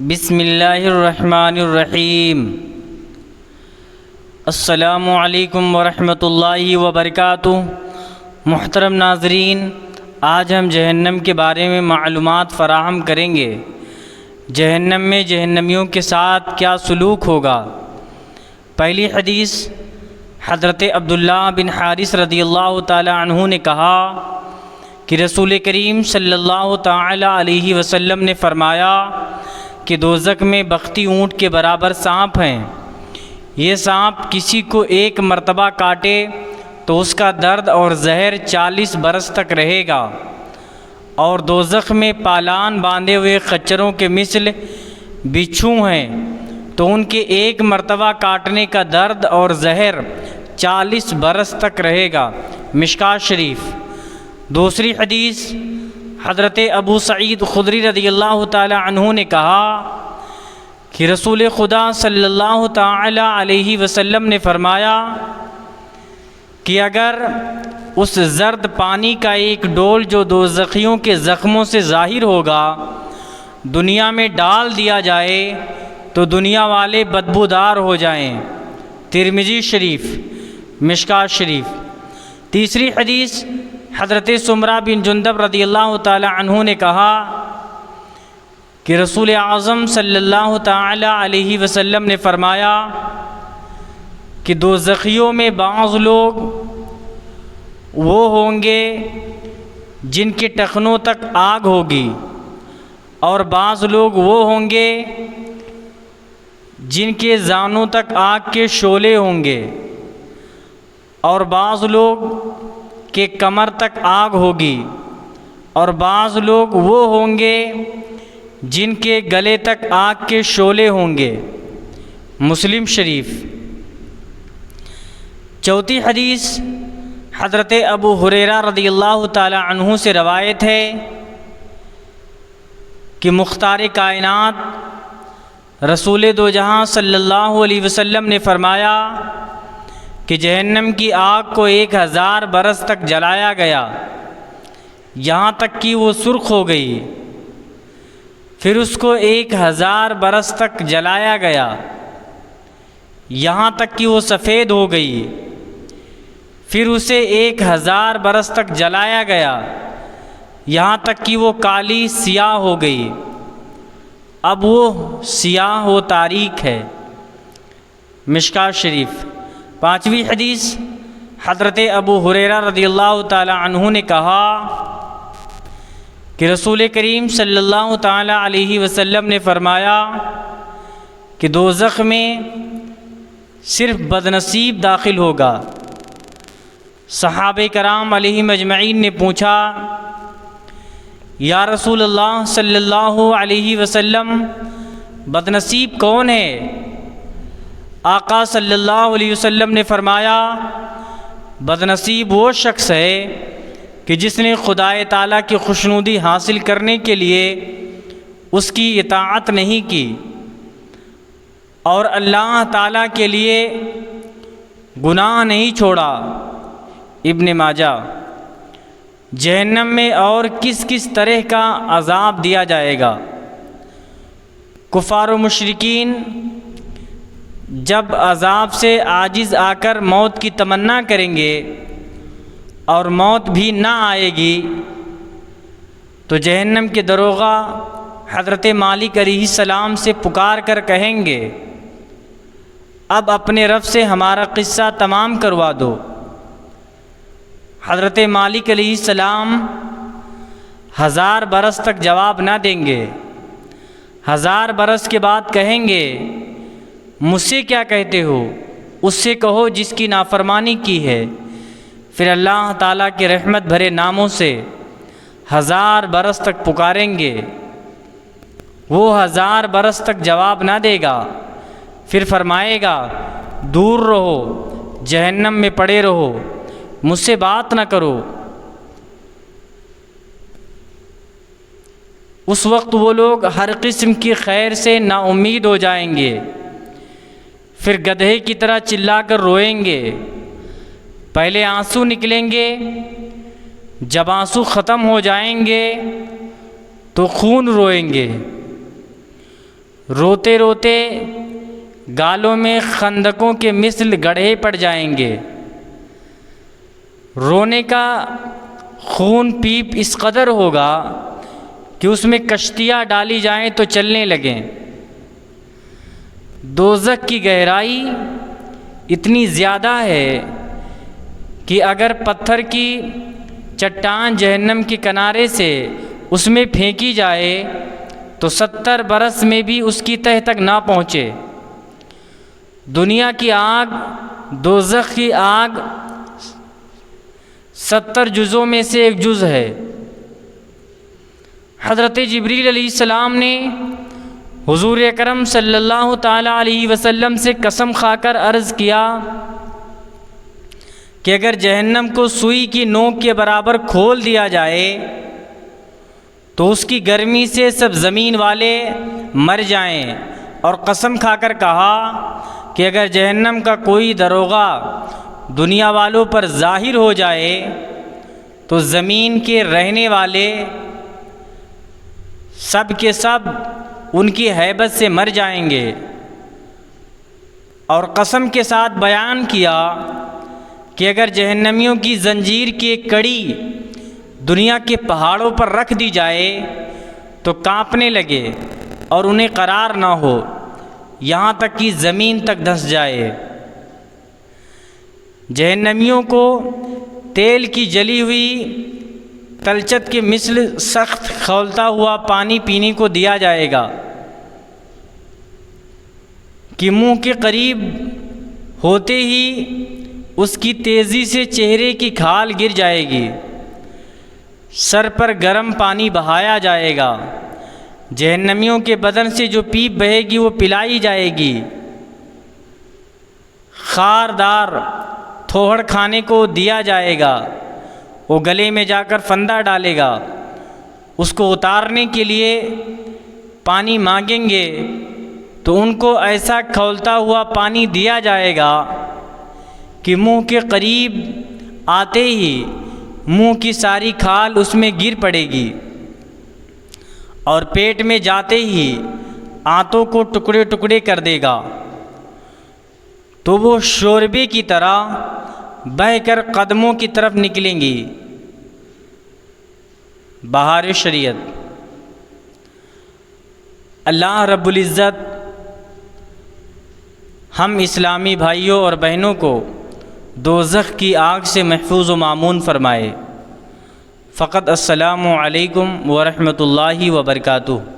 बिस्मिल्लाहिर्रहमानिर्रहीम। अस्सलामु अलैकुम वरहमतुल्लाहि वबरकातुहू। मुहतरम नाज़रीन, आज हम जहन्नम के बारे में मालूमात फ़राहम करेंगे। जहन्नम में जहन्नमियों के साथ क्या सलूक होगा। पहली हदीस हज़रत अब्दुल्लाह बिन हारिस रज़ियल्लाहु ताला अन्हु ने कहा कि रसूल करीम सल्लल्लाहु ताला अलैहि वसल्लम ने फ़रमाया कि दोज़ख में बख्ती ऊँट के बराबर सांप हैं। ये सांप किसी को एक मर्तबा काटे तो उसका दर्द और जहर 40 बरस तक रहेगा, और दोज़ख में पालान बांधे हुए खच्चरों के मिसल बिच्छू हैं तो उनके एक मर्तबा काटने का दर्द और जहर 40 बरस तक रहेगा। मिशकात शरीफ। दूसरी हदीस हज़रत अबू सईद खुदरी रज़ियल्लाहु ताला अन्हु ने कहा कि रसूल खुदा सल्लल्लाहु ताला अलैहि वसल्लम ने फ़रमाया कि अगर उस ज़र्द पानी का एक डोल जो दोज़खियों के ज़ख्मों से ज़ाहिर होगा दुनिया में डाल दिया जाए तो दुनिया वाले बदबूदार हो जाएं। तिरमिज़ी शरीफ, मिशकात शरीफ। तीसरी हदीस हज़रत सुमरा बिन जुंदब रज़ियल्लाहु ताला अन्हु ने कहा कि रसूल आज़म सल्लल्लाहु ताला अलैहि वसल्लम ने फ़रमाया कि दोज़खियों में बाज़ लोग वो होंगे जिनके टखनों तक आग होगी, और बाज़ लोग वो होंगे जिनके जानों तक आग के शोले होंगे, और बाज़ लोग के कमर तक आग होगी, और बाज़ लोग वो होंगे जिनके गले तक आग के शोले होंगे। मुस्लिम शरीफ। चौथी हदीस हज़रत अबू हुरैरा रज़ियल्लाहु ताला अन्हु से रवायत है कि मुख्तार कायनात रसूल दो जहां सल्लल्लाहु अलैहि वसल्लम ने फ़रमाया कि जहन्नम की आग को 1000 बरस तक जलाया गया, यहाँ तक कि वो सुर्ख हो गई। फिर उसको 1000 बरस तक जलाया गया, यहाँ तक कि वो सफ़ेद हो गई। फिर उसे 1000 बरस तक जलाया गया, यहाँ तक कि वो काली सियाह हो गई। अब वो सियाह व तारीक है। मिशकात शरीफ। पाँचवीं हदीस हज़रत अबू हुरैरा रज़ियल्लाहु ताला अन्हु ने कहा कि रसूल करीम सल्लल्लाहु ताला अलैहि वसल्लम ने फ़रमाया कि दोज़ख में सिर्फ़ बदनसीब दाखिल होगा। सहाबे कराम अलैहिम अजमईन ने पूछा, या रसूल अल्लाह सल्लल्लाहु अलैहि वसल्लम, बदनसीब कौन है? आका सल्लल्लाहु अलैहि वसल्लम ने फ़रमाया, बदनसीब वो शख्स है कि जिसने खुदाए ताला की खुशनुदी हासिल करने के लिए उसकी इताअत नहीं की और अल्लाह ताला के लिए गुनाह नहीं छोड़ा। इब्न माजा। जहन्नम में और किस किस तरह का अज़ाब दिया जाएगा। कुफ़ार व मुशरिकीन जब अज़ाब से आजिज़ आकर मौत की तमन्ना करेंगे और मौत भी ना आएगी तो जहन्नम के दरोगा हज़रत मालिक अलैहिस्सलाम से पुकार कर कहेंगे, अब अपने रब से हमारा क़िस्सा तमाम करवा दो। हज़रत मालिक अलैहिस्सलाम 1000 बरस तक जवाब ना देंगे। 1000 बरस के बाद कहेंगे, मुझसे क्या कहते हो? उससे कहो जिसकी नाफरमानी की है। फिर अल्लाह ताला के रहमत भरे नामों से 1000 बरस तक पुकारेंगे। वो 1000 बरस तक जवाब ना देगा। फिर फरमाएगा, दूर रहो, जहन्नम में पड़े रहो, मुझसे बात ना करो। उस वक्त वो लोग हर किस्म की खैर से नाउम्मीद हो जाएंगे। फिर गधे की तरह चिल्लाकर रोएंगे। पहले आंसू निकलेंगे, जब आंसू ख़त्म हो जाएंगे तो खून रोएंगे। रोते रोते गालों में खंदकों के मिसल गड्ढे पड़ जाएंगे। रोने का खून पीप इस कदर होगा कि उसमें कश्तियाँ डाली जाएं तो चलने लगें। दोज़ख की गहराई इतनी ज़्यादा है कि अगर पत्थर की चट्टान जहन्नम के किनारे से उसमें फेंकी जाए तो 70 बरस में भी उसकी तह तक ना पहुँचे। दुनिया की आग, दोज़ख की आग 70 जुज़ों में से एक जुज़ है। हज़रत जिब्रील अलैहिस्सलाम ने हुज़ूर अकरम सल्लल्लाहु ताला अलैहि वसल्लम से कसम खाकर अर्ज़ किया कि अगर जहन्नम को सुई की नोक के बराबर खोल दिया जाए तो उसकी गर्मी से सब ज़मीन वाले मर जाएं। और कसम खाकर कहा कि अगर जहन्नम का कोई दरोगा दुनिया वालों पर ज़ाहिर हो जाए तो ज़मीन के रहने वाले सब के सब उनकी हैबत से मर जाएंगे। और कसम के साथ बयान किया कि अगर जहन्नमियों की ज़ंजीर की एक कड़ी दुनिया के पहाड़ों पर रख दी जाए तो कांपने लगे और उन्हें करार ना हो, यहाँ तक कि ज़मीन तक धंस जाए। जहन्नमियों को तेल की जली हुई तलचट के मिसल सख्त खौलता हुआ पानी पीने को दिया जाएगा कि मुंह के करीब होते ही उसकी तेज़ी से चेहरे की खाल गिर जाएगी। सर पर गर्म पानी बहाया जाएगा। जहन्नमियों के बदन से जो पीप बहेगी वो पिलाई जाएगी। खारदार थोहड़ खाने को दिया जाएगा। वो गले में जाकर फंदा डालेगा। उसको उतारने के लिए पानी मांगेंगे तो उनको ऐसा खौलता हुआ पानी दिया जाएगा कि मुंह के करीब आते ही मुंह की सारी खाल उसमें गिर पड़ेगी और पेट में जाते ही आंतों को टुकड़े टुकड़े कर देगा तो वो शोरबे की तरह बहकर कदमों की तरफ निकलेंगी। बहार शरीयत। अल्लाह रब्बुल इज़्ज़त हम इस्लामी भाइयों और बहनों को दोज़ख की आग से महफूज़ व मामून फ़रमाए। फ़क़त अस्सलामु अलैकुम व रहमतुल्लाहि व बरकातुहू।